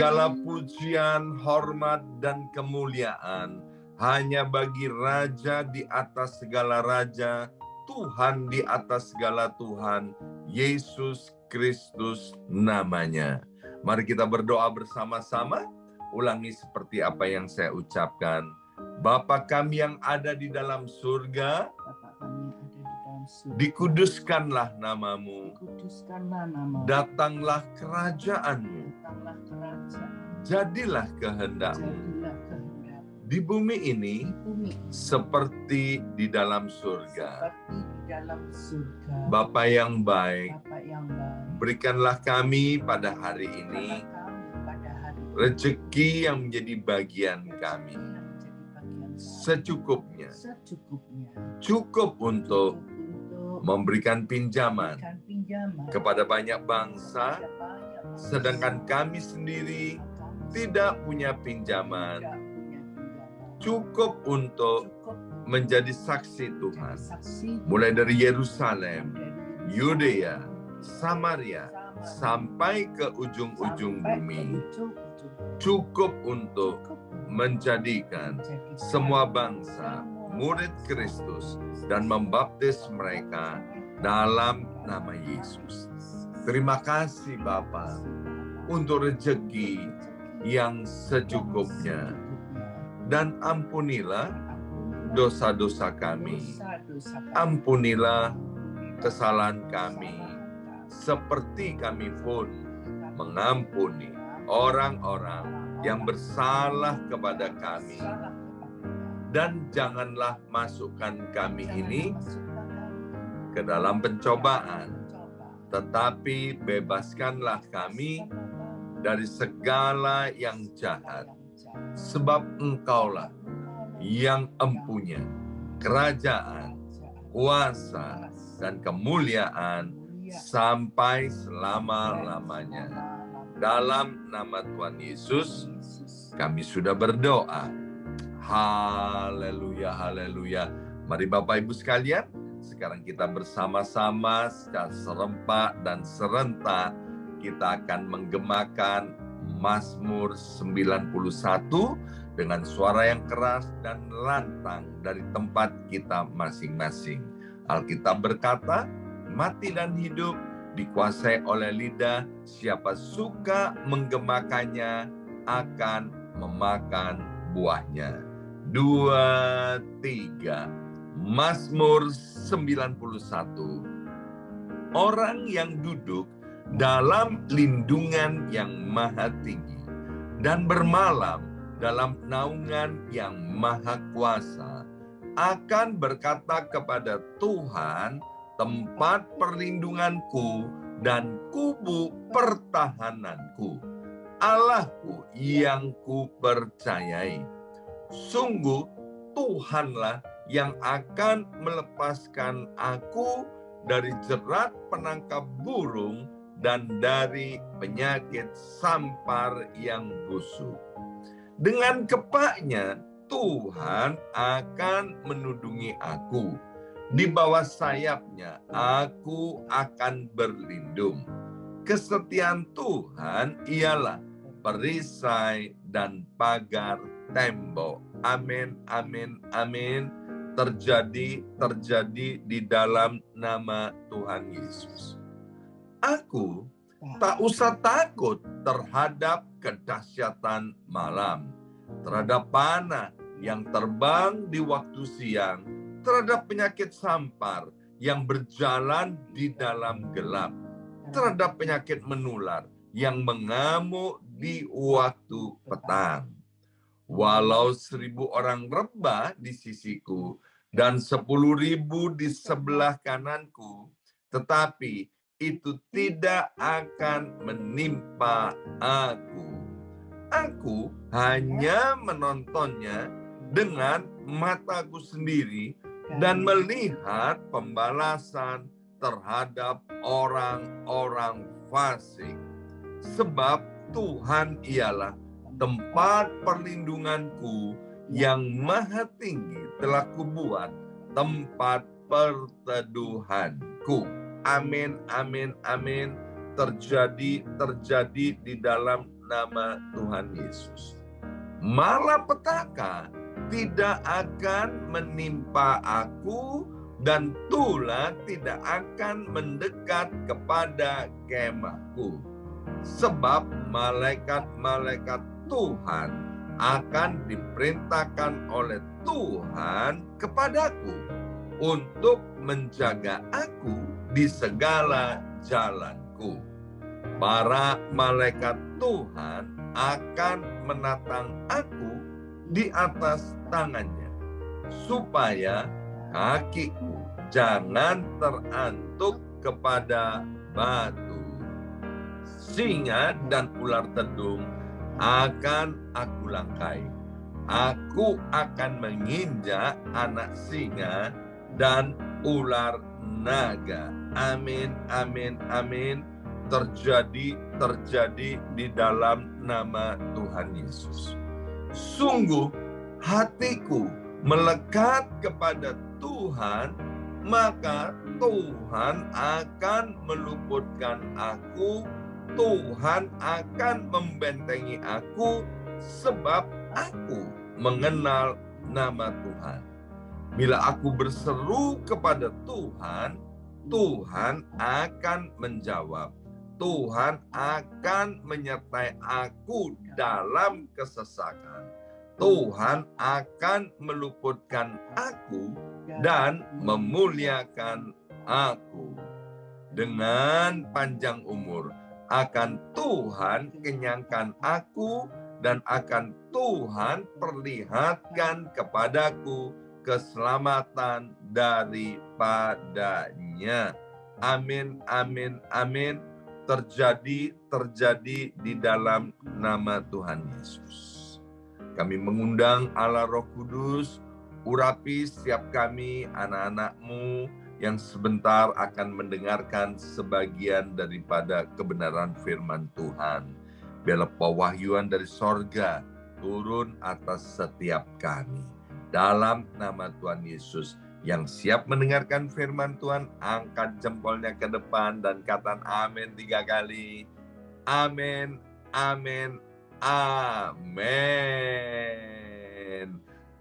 Segala pujian, hormat, dan kemuliaan hanya bagi Raja di atas segala raja, Tuhan di atas segala Tuhan, Yesus Kristus namanya. Mari kita berdoa bersama-sama. Ulangi seperti apa yang saya ucapkan. Bapa kami yang ada di dalam surga, dikuduskanlah namamu. Datanglah kerajaanmu. Jadilah kehendakmu. Di bumi ini seperti di dalam surga. Bapa yang baik, berikanlah kami pada hari ini rezeki yang menjadi bagian kami. Secukupnya. Cukup untuk memberikan pinjaman kepada banyak bangsa, sedangkan kami sendiri tidak punya pinjaman. Cukup untuk menjadi saksi Tuhan. Mulai dari Yerusalem, Yudea, Samaria, sampai ke ujung-ujung bumi. Cukup untuk menjadikan semua bangsa murid Kristus dan membaptis mereka dalam nama Yesus. Terima kasih Bapa untuk rezeki yang secukupnya. Dan ampunilah dosa-dosa kami. Ampunilah kesalahan kami. Seperti kami pun mengampuni orang-orang yang bersalah kepada kami. Dan janganlah masukkan kami ini ke dalam pencobaan, tetapi bebaskanlah kami dari segala yang jahat. Sebab Engkaulah yang empunya kerajaan, kuasa, dan kemuliaan sampai selama-lamanya. Dalam nama Tuhan Yesus, kami sudah berdoa. Haleluya, haleluya. Mari Bapak Ibu sekalian, sekarang kita bersama-sama secara serempak dan serentak kita akan menggemakan Mazmur 91 dengan suara yang keras dan lantang dari tempat kita masing-masing. Alkitab berkata, mati dan hidup dikuasai oleh lidah, siapa suka menggemakannya akan memakan buahnya. 2, 3. Mazmur 91. Orang yang duduk dalam lindungan yang maha tinggi dan bermalam dalam naungan yang maha kuasa akan berkata kepada Tuhan, tempat perlindunganku dan kubu pertahananku, Allahku yang kupercayai. Sungguh Tuhanlah yang akan melepaskan aku dari jerat penangkap burung dan dari penyakit sampar yang busuk. Dengan kepaknya Tuhan akan menudungi aku. Di bawah sayapnya aku akan berlindung. Kesetiaan Tuhan ialah perisai dan pagar tembok. Amin, amin, amin. Terjadi di dalam nama Tuhan Yesus. Aku tak usah takut terhadap kedahsyatan malam, terhadap panah yang terbang di waktu siang, terhadap penyakit sampar yang berjalan di dalam gelap, terhadap penyakit menular yang mengamuk di waktu petang. Walau 1.000 orang rebah di sisiku dan 10.000 di sebelah kananku, tetapi itu tidak akan menimpa aku. Aku hanya menontonnya dengan mataku sendiri dan melihat pembalasan terhadap orang-orang fasik. Sebab Tuhan ialah tempat perlindunganku, yang maha tinggi telah kubuat tempat perteduhanku. Amin, amin, amin. terjadi di dalam nama Tuhan Yesus. Malapetaka tidak akan menimpa aku dan tulah tidak akan mendekat kepada kemahku. Sebab malaikat-malaikat Tuhan akan diperintahkan oleh Tuhan kepadaku untuk menjaga aku di segala jalanku. Para malaikat Tuhan akan menatang aku di atas tangannya, supaya kakiku jangan terantuk kepada batu. Singa dan ular tedung akan aku langkai. Aku akan menginjak anak singa dan ular naga. Amin, amin, amin. Terjadi di dalam nama Tuhan Yesus. Sungguh hatiku melekat kepada Tuhan, maka Tuhan akan meluputkan aku, Tuhan akan membentengi aku, sebab aku mengenal nama Tuhan. Bila aku berseru kepada Tuhan, Tuhan akan menjawab. Tuhan akan menyertai aku dalam kesesakan. Tuhan akan meluputkan aku dan memuliakan aku. Dengan panjang umur akan Tuhan kenyangkan aku dan akan Tuhan perlihatkan kepadaku keselamatan daripadanya. Amin, amin, amin. Terjadi di dalam nama Tuhan Yesus. Kami mengundang Allah Roh Kudus, urapi setiap kami, anak-anak-Mu, yang sebentar akan mendengarkan sebagian daripada kebenaran firman Tuhan. Biarlah pewahyuan dari sorga turun atas setiap kami. Dalam nama Tuhan Yesus, yang siap mendengarkan firman Tuhan, angkat jempolnya ke depan dan katakan amin 3 kali. Amin, amin, amin.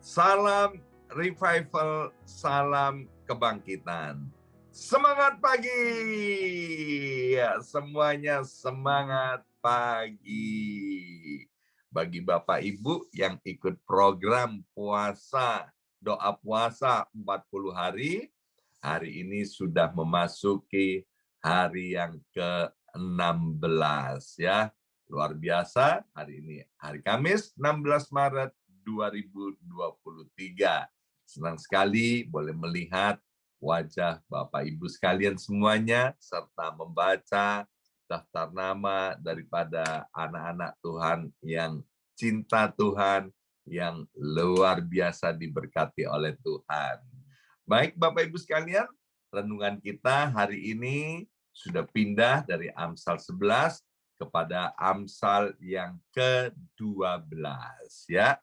Salam revival, salam kebangkitan. Semangat pagi. Ya, semuanya semangat pagi. Bagi Bapak Ibu yang ikut program puasa, doa puasa 40 hari, hari ini sudah memasuki hari yang ke-16 ya. Luar biasa, hari ini hari Kamis 16 Maret 2023. Senang sekali boleh melihat wajah Bapak Ibu sekalian semuanya, serta membaca daftar nama daripada anak-anak Tuhan yang cinta Tuhan, yang luar biasa diberkati oleh Tuhan. Baik Bapak Ibu sekalian, renungan kita hari ini sudah pindah dari Amsal 11 kepada Amsal yang ke-12 ya.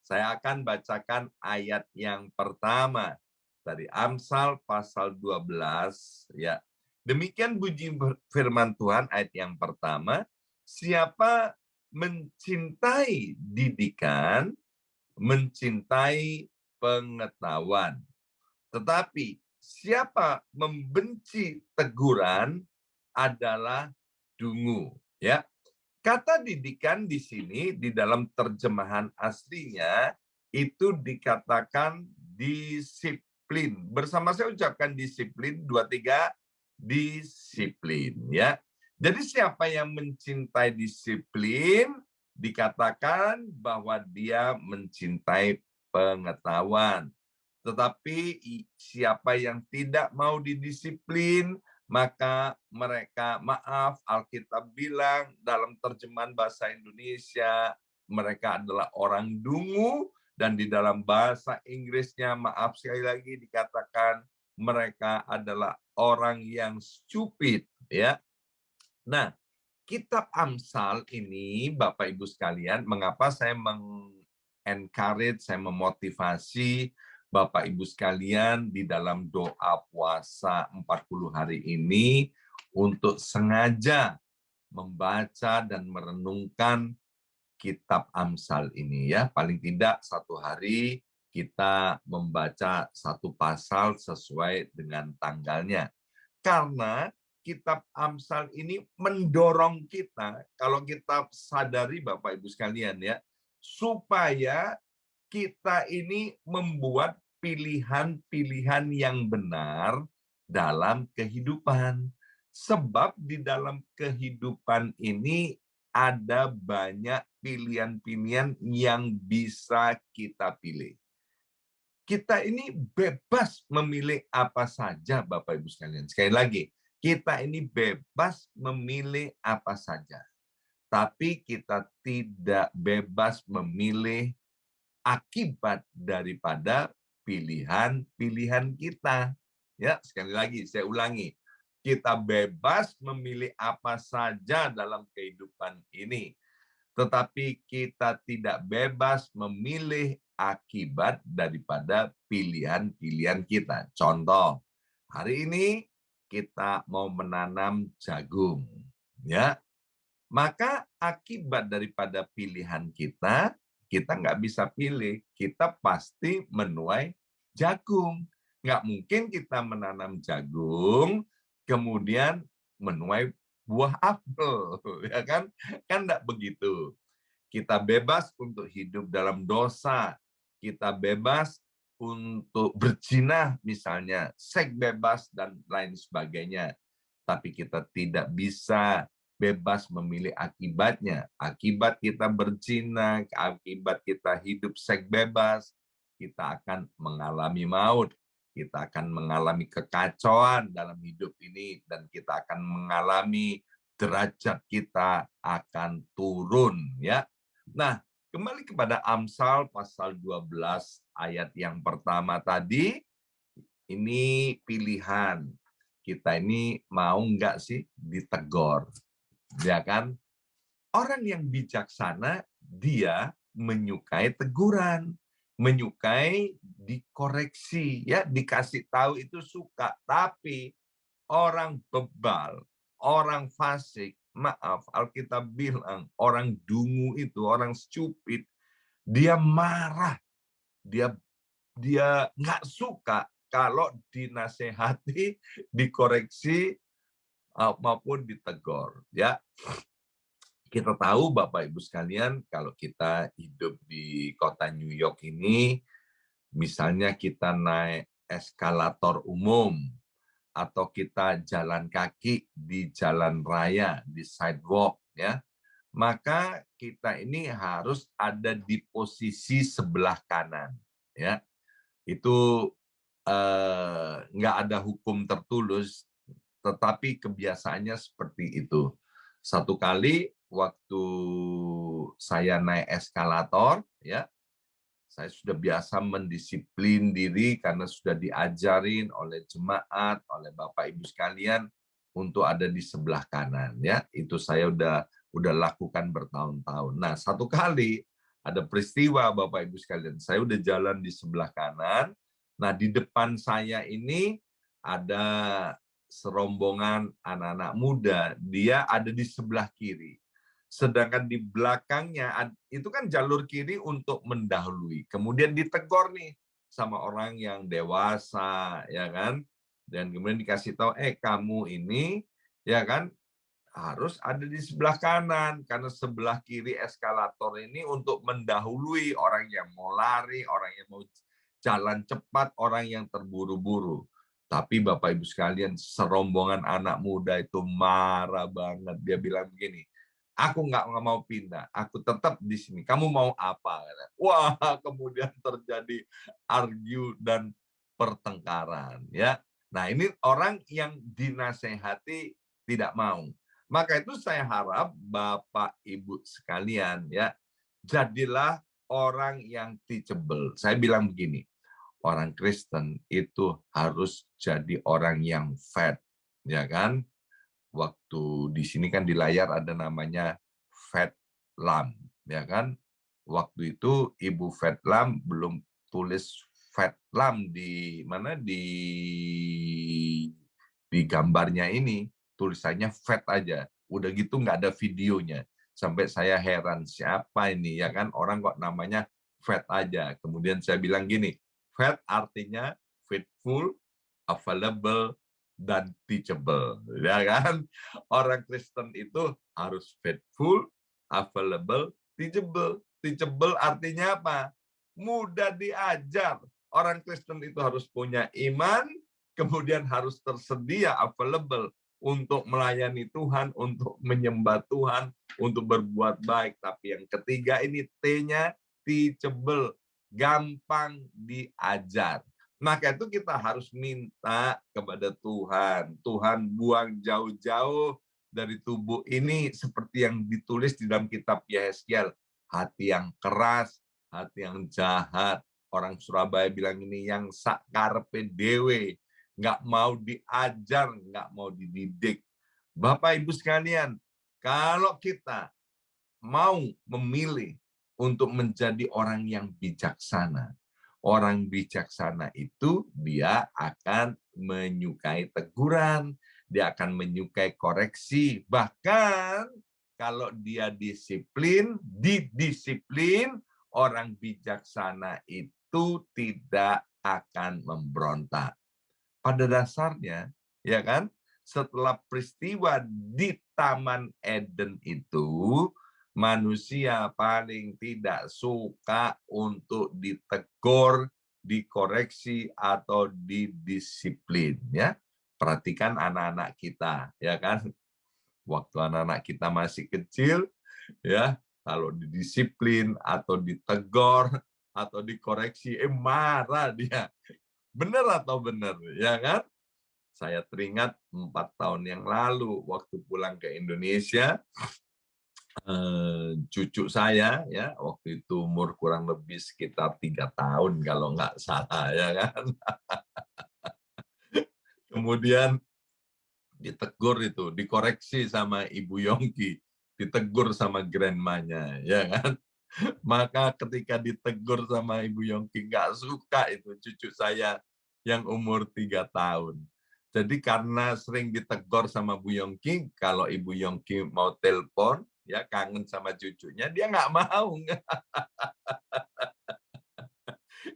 Saya akan bacakan ayat yang pertama dari Amsal pasal 12 ya. Demikian bunyi firman Tuhan ayat yang pertama, siapa mencintai didikan, mencintai pengetahuan. Tetapi siapa membenci teguran adalah dungu. Ya, kata didikan di sini di dalam terjemahan aslinya itu dikatakan disiplin. Bersama saya ucapkan disiplin 2 3 disiplin ya. Jadi siapa yang mencintai disiplin dikatakan bahwa dia mencintai pengetahuan. Tetapi siapa yang tidak mau didisiplin, maka mereka, maaf, Alkitab bilang dalam terjemahan bahasa Indonesia, mereka adalah orang dungu, dan di dalam bahasa Inggrisnya, maaf sekali lagi dikatakan, mereka adalah orang yang stupid. Ya. Nah, kitab Amsal ini, Bapak Ibu sekalian, mengapa saya encourage, saya memotivasi Bapak Ibu sekalian di dalam doa puasa 40 hari ini untuk sengaja membaca dan merenungkan kitab Amsal ini ya. Paling tidak satu hari kita membaca satu pasal sesuai dengan tanggalnya. Karena kitab Amsal ini mendorong kita, kalau kita sadari Bapak Ibu sekalian ya, supaya kita ini membuat pilihan-pilihan yang benar dalam kehidupan. Sebab di dalam kehidupan ini ada banyak pilihan-pilihan yang bisa kita pilih. Kita ini bebas memilih apa saja, Bapak Ibu sekalian. Sekali lagi, kita ini bebas memilih apa saja. Tapi kita tidak bebas memilih akibat daripada pilihan-pilihan kita. Ya, sekali lagi saya ulangi. Kita bebas memilih apa saja dalam kehidupan ini. Tetapi kita tidak bebas memilih akibat daripada pilihan-pilihan kita. Contoh, hari ini kita mau menanam jagung, ya. Maka akibat daripada pilihan kita nggak bisa pilih. Kita pasti menuai jagung. Nggak mungkin kita menanam jagung, kemudian menuai buah apel, ya kan? Kan nggak begitu. Kita bebas untuk hidup dalam dosa. Kita bebas untuk berzina misalnya, seks bebas dan lain sebagainya. Tapi kita tidak bisa bebas memilih akibatnya. Akibat kita berzina, akibat kita hidup seks bebas, kita akan mengalami maut. Kita akan mengalami kekacauan dalam hidup ini dan kita akan mengalami derajat kita akan turun, ya. Nah, kembali kepada Amsal pasal 12 ayat yang pertama tadi, ini pilihan. Kita ini mau nggak sih ditegor, ya kan? Orang yang bijaksana, dia menyukai teguran, menyukai dikoreksi, ya dikasih tahu itu suka. Tapi orang bebal, orang fasik, maaf, Alkitab bilang orang dungu itu, orang stupid, dia marah, dia nggak suka kalau dinasehati, dikoreksi maupun ditegur. Ya, kita tahu Bapak Ibu sekalian, kalau kita hidup di kota New York ini, misalnya kita naik eskalator umum, atau kita jalan kaki di jalan raya, di sidewalk, ya, maka kita ini harus ada di posisi sebelah kanan, ya. Itu nggak ada hukum tertulis, tetapi kebiasaannya seperti itu. Satu kali waktu saya naik eskalator, ya, saya sudah biasa mendisiplin diri karena sudah diajarin oleh jemaat, oleh Bapak Ibu sekalian untuk ada di sebelah kanan, ya. Itu saya udah lakukan bertahun-tahun. Nah, satu kali ada peristiwa Bapak Ibu sekalian, saya udah jalan di sebelah kanan. Nah, di depan saya ini ada serombongan anak-anak muda, dia ada di sebelah kiri. Sedangkan di belakangnya itu kan jalur kiri untuk mendahului. Kemudian ditegur nih sama orang yang dewasa, ya kan? Dan kemudian dikasih tahu, kamu ini, ya kan, harus ada di sebelah kanan karena sebelah kiri eskalator ini untuk mendahului orang yang mau lari, orang yang mau jalan cepat, orang yang terburu-buru. Tapi Bapak Ibu sekalian, serombongan anak muda itu marah banget. Dia bilang begini, aku nggak mau pindah, aku tetap di sini. Kamu mau apa? Wah, kemudian terjadi argue dan pertengkaran, ya. Nah, ini orang yang dinasehati tidak mau. Maka itu saya harap Bapak Ibu sekalian, ya, jadilah orang yang teachable. Saya bilang begini, orang Kristen itu harus jadi orang yang fat, ya kan? Waktu di sini kan di layar ada namanya Fat Lam, ya kan? Waktu itu Ibu Fat Lam belum tulis Fat Lam di mana di gambarnya ini. tulisannya fat aja. Udah gitu nggak ada videonya. Sampai saya heran, siapa ini ya kan, orang kok namanya fat aja. Kemudian saya bilang gini, fat artinya faithful, available, dan teachable. Ya kan? Orang Kristen itu harus faithful, available, teachable. Teachable artinya apa? Mudah diajar. Orang Kristen itu harus punya iman, kemudian harus tersedia available untuk melayani Tuhan, untuk menyembah Tuhan, untuk berbuat baik. Tapi yang ketiga ini T-nya teachable, gampang diajar. Maka itu kita harus minta kepada Tuhan. Tuhan buang jauh-jauh dari tubuh ini seperti yang ditulis di dalam kitab Yehezkiel. Hati yang keras, hati yang jahat. Orang Surabaya bilang ini yang sakarpe dewe. Nggak mau diajar, nggak mau dididik. Bapak Ibu sekalian, kalau kita mau memilih untuk menjadi orang yang bijaksana, orang bijaksana itu dia akan menyukai teguran, dia akan menyukai koreksi. Bahkan kalau dia didisiplin, orang bijaksana itu tidak akan memberontak. Pada dasarnya, ya kan, setelah peristiwa di Taman Eden itu, manusia paling tidak suka untuk ditegur, dikoreksi, atau didisiplin. Ya, perhatikan anak-anak kita, ya kan. Waktu anak-anak kita masih kecil, ya, kalau didisiplin atau ditegur atau dikoreksi, marah dia. Benar atau benar, ya kan? Saya teringat 4 tahun yang lalu waktu pulang ke Indonesia, cucu saya ya waktu itu umur kurang lebih sekitar 3 tahun kalau nggak salah ya kan. Kemudian ditegur itu, dikoreksi sama Ibu Yongki, ditegur sama grandmanya, ya kan. Maka ketika ditegur sama Ibu Yongki, nggak suka itu cucu saya yang umur 3 tahun. Jadi karena sering ditegur sama Bu Yongki, kalau Ibu Yongki mau telepon, ya kangen sama cucunya, dia nggak mau.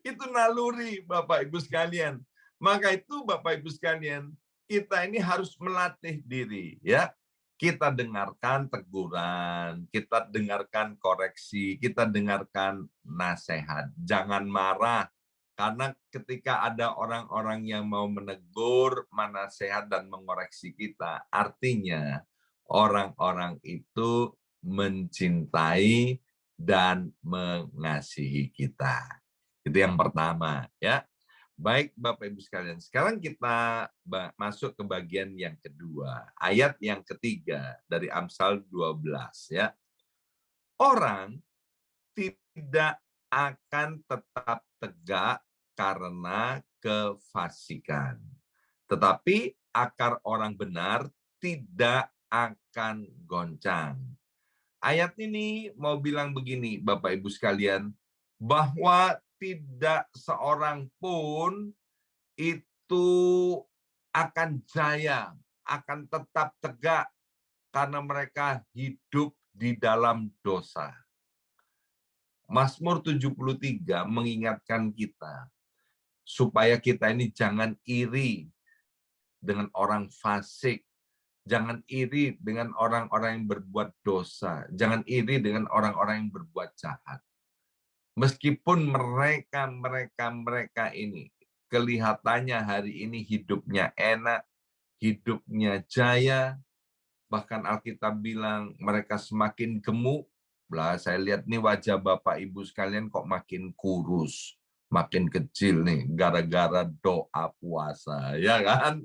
Itu naluri Bapak Ibu sekalian. Maka itu Bapak Ibu sekalian, kita ini harus melatih diri, ya. Kita dengarkan teguran, kita dengarkan koreksi, kita dengarkan nasihat. Jangan marah, karena ketika ada orang-orang yang mau menegur, menasehat, dan mengoreksi kita, artinya orang-orang itu mencintai dan mengasihi kita. Itu yang pertama, ya. Baik Bapak Ibu sekalian, sekarang kita masuk ke bagian yang kedua. Ayat yang ketiga dari Amsal 12, ya. Orang tidak akan tetap tegak karena kefasikan. Tetapi akar orang benar tidak akan goncang. Ayat ini mau bilang begini, Bapak Ibu sekalian, bahwa tidak seorang pun itu akan jaya, akan tetap tegak karena mereka hidup di dalam dosa. Mazmur 73 mengingatkan kita supaya kita ini jangan iri dengan orang fasik, jangan iri dengan orang-orang yang berbuat dosa, jangan iri dengan orang-orang yang berbuat jahat. Meskipun mereka ini kelihatannya hari ini hidupnya enak, hidupnya jaya, bahkan Alkitab bilang mereka semakin gemuk. Lah, saya lihat nih wajah Bapak Ibu sekalian kok makin kurus, makin kecil nih gara-gara doa puasa, ya kan?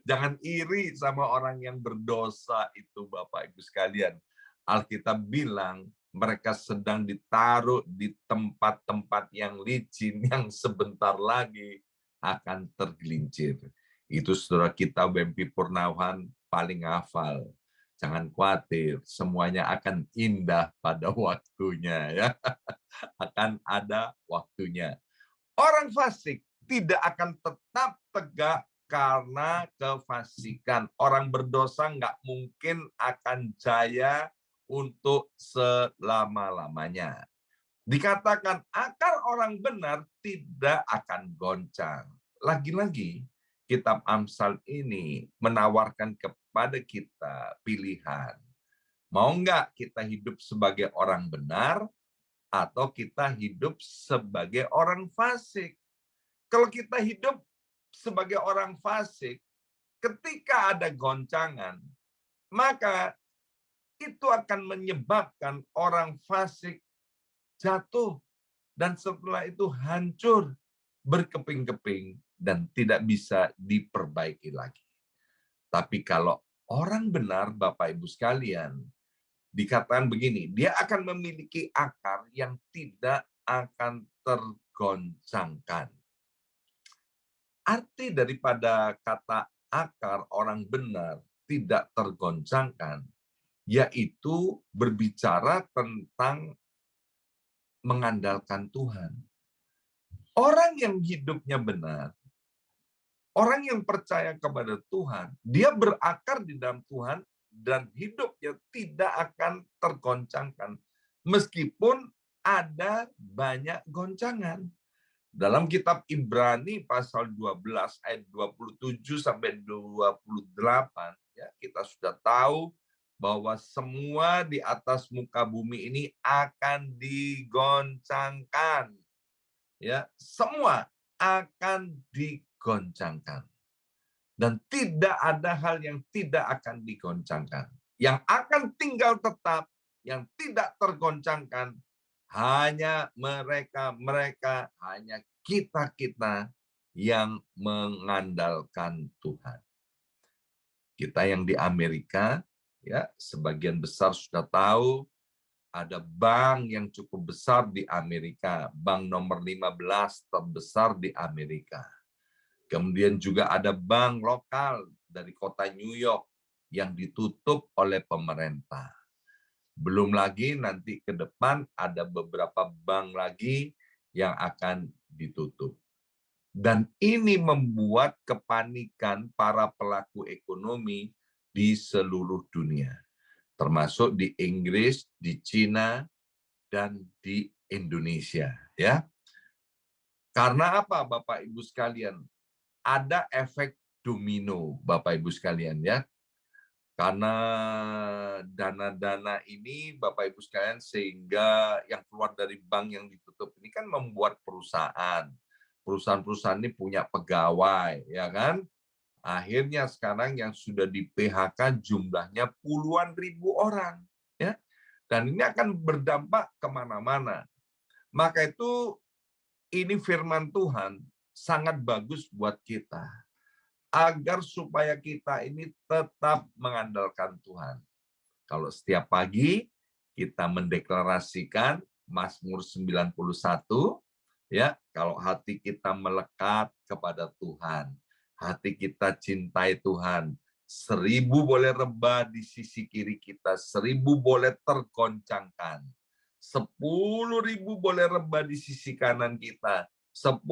Jangan iri sama orang yang berdosa itu Bapak Ibu sekalian. Alkitab bilang mereka sedang ditaruh di tempat-tempat yang licin yang sebentar lagi akan tergelincir. Itu saudara kita Wempi Purnawan paling hafal. Jangan khawatir, semuanya akan indah pada waktunya, ya. Akan ada waktunya. Orang fasik tidak akan tetap tegak karena kefasikan. Orang berdosa nggak mungkin akan jaya untuk selama-lamanya. Dikatakan akar orang benar tidak akan goncang. Lagi-lagi, kitab Amsal ini menawarkan kepada kita pilihan. Mau nggak kita hidup sebagai orang benar atau kita hidup sebagai orang fasik? Kalau kita hidup sebagai orang fasik, ketika ada goncangan, maka itu akan menyebabkan orang fasik jatuh dan setelah itu hancur, berkeping-keping dan tidak bisa diperbaiki lagi. Tapi kalau orang benar, Bapak Ibu sekalian, dikatakan begini, dia akan memiliki akar yang tidak akan tergoncangkan. Arti daripada kata akar orang benar tidak tergoncangkan, yaitu berbicara tentang mengandalkan Tuhan. Orang yang hidupnya benar, orang yang percaya kepada Tuhan, dia berakar di dalam Tuhan dan hidupnya tidak akan tergoncangkan. Meskipun ada banyak goncangan. Dalam kitab Ibrani pasal 12 ayat 27 sampai 28, ya, kita sudah tahu bahwa semua di atas muka bumi ini akan digoncangkan. Ya, semua akan digoncangkan. Dan tidak ada hal yang tidak akan digoncangkan. Yang akan tinggal tetap, yang tidak tergoncangkan, hanya mereka, hanya kita yang mengandalkan Tuhan. Kita yang di Amerika, ya, sebagian besar sudah tahu, ada bank yang cukup besar di Amerika, bank nomor 15 terbesar di Amerika. Kemudian juga ada bank lokal dari kota New York yang ditutup oleh pemerintah. Belum lagi nanti ke depan ada beberapa bank lagi yang akan ditutup. Dan ini membuat kepanikan para pelaku ekonomi di seluruh dunia, termasuk di Inggris, di Cina, dan di Indonesia. Ya, karena apa, Bapak Ibu sekalian? Ada efek domino, Bapak Ibu sekalian, ya. Karena dana-dana ini, Bapak Ibu sekalian, sehingga yang keluar dari bank yang ditutup ini kan membuat perusahaan. Perusahaan-perusahaan ini punya pegawai, ya kan? Akhirnya sekarang yang sudah di PHK jumlahnya puluhan ribu orang, ya. Dan ini akan berdampak kemana-mana. Maka itu ini firman Tuhan sangat bagus buat kita. Agar supaya kita ini tetap mengandalkan Tuhan. Kalau setiap pagi kita mendeklarasikan Mazmur 91, ya, kalau hati kita melekat kepada Tuhan, hati kita cintai Tuhan, 1000 boleh rebah di sisi kiri kita, 1000 boleh tergoncangkan, 10.000 boleh rebah di sisi kanan kita, 10.000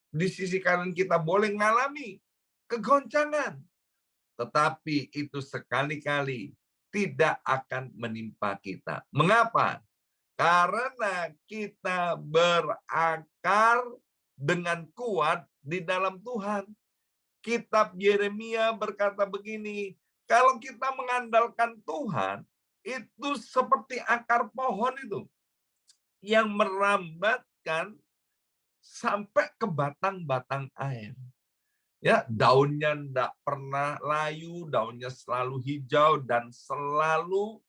di sisi kanan kita boleh mengalami kegoncangan. Tetapi itu sekali-kali tidak akan menimpa kita. Mengapa? Karena kita berakar dengan kuat di dalam Tuhan. Kitab Yeremia berkata begini, kalau kita mengandalkan Tuhan, itu seperti akar pohon itu yang merambatkan sampai ke batang-batang air. Ya, daunnya tidak pernah layu, daunnya selalu hijau dan selalu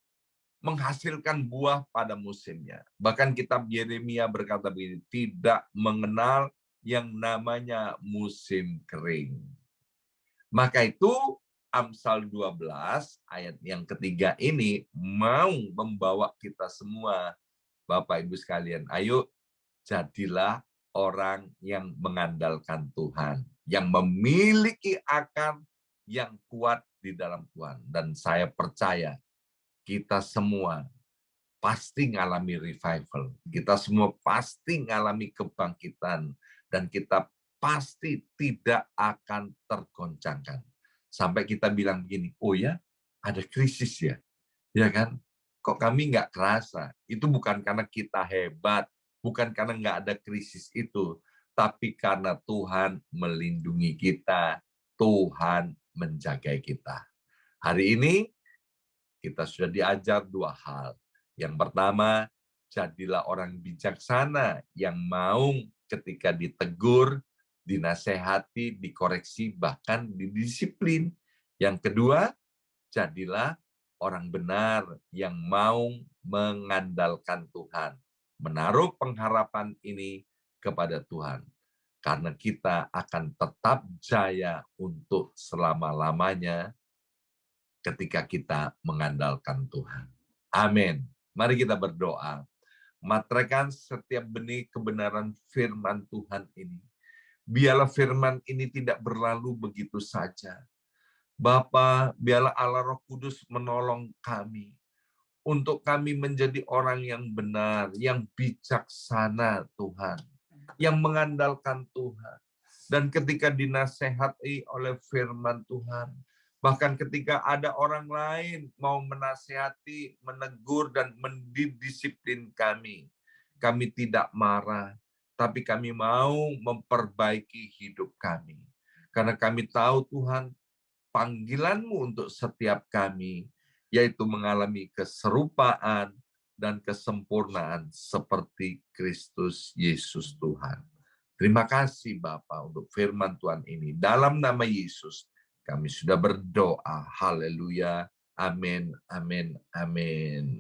menghasilkan buah pada musimnya. Bahkan kitab Yeremia berkata begini, tidak mengenal yang namanya musim kering. Maka itu Amsal 12 ayat yang ketiga ini mau membawa kita semua, Bapak Ibu sekalian, ayo jadilah orang yang mengandalkan Tuhan, yang memiliki akar yang kuat di dalam Tuhan. Dan saya percaya kita semua pasti ngalami revival. Kita semua pasti ngalami kebangkitan. Dan kita pasti tidak akan tergoncangkan. Sampai kita bilang begini, oh ya, ada krisis ya, ya kan? Kok kami nggak kerasa? Itu bukan karena kita hebat, bukan karena nggak ada krisis itu, tapi karena Tuhan melindungi kita, Tuhan menjaga kita. Hari ini kita sudah diajar dua hal. Yang pertama, jadilah orang bijaksana yang mau ketika ditegur, dinasehati, dikoreksi, bahkan didisiplin. Yang kedua, jadilah orang benar yang mau mengandalkan Tuhan. Menaruh pengharapan ini kepada Tuhan. Karena kita akan tetap jaya untuk selama-lamanya ketika kita mengandalkan Tuhan. Amin. Mari kita berdoa. Materaikan setiap benih kebenaran firman Tuhan ini. Biarlah firman ini tidak berlalu begitu saja. Bapa, biarlah Allah Roh Kudus menolong kami untuk kami menjadi orang yang benar, yang bijaksana Tuhan, yang mengandalkan Tuhan. Dan ketika dinasehati oleh firman Tuhan, bahkan ketika ada orang lain mau menasehati, menegur, dan mendisiplin kami tidak marah, tapi kami mau memperbaiki hidup kami. Karena kami tahu Tuhan, panggilan-Mu untuk setiap kami, yaitu mengalami keserupaan dan kesempurnaan seperti Kristus Yesus Tuhan. Terima kasih Bapa untuk firman Tuhan ini. Dalam nama Yesus, kami sudah berdoa. Haleluya. Amin, amin, amin.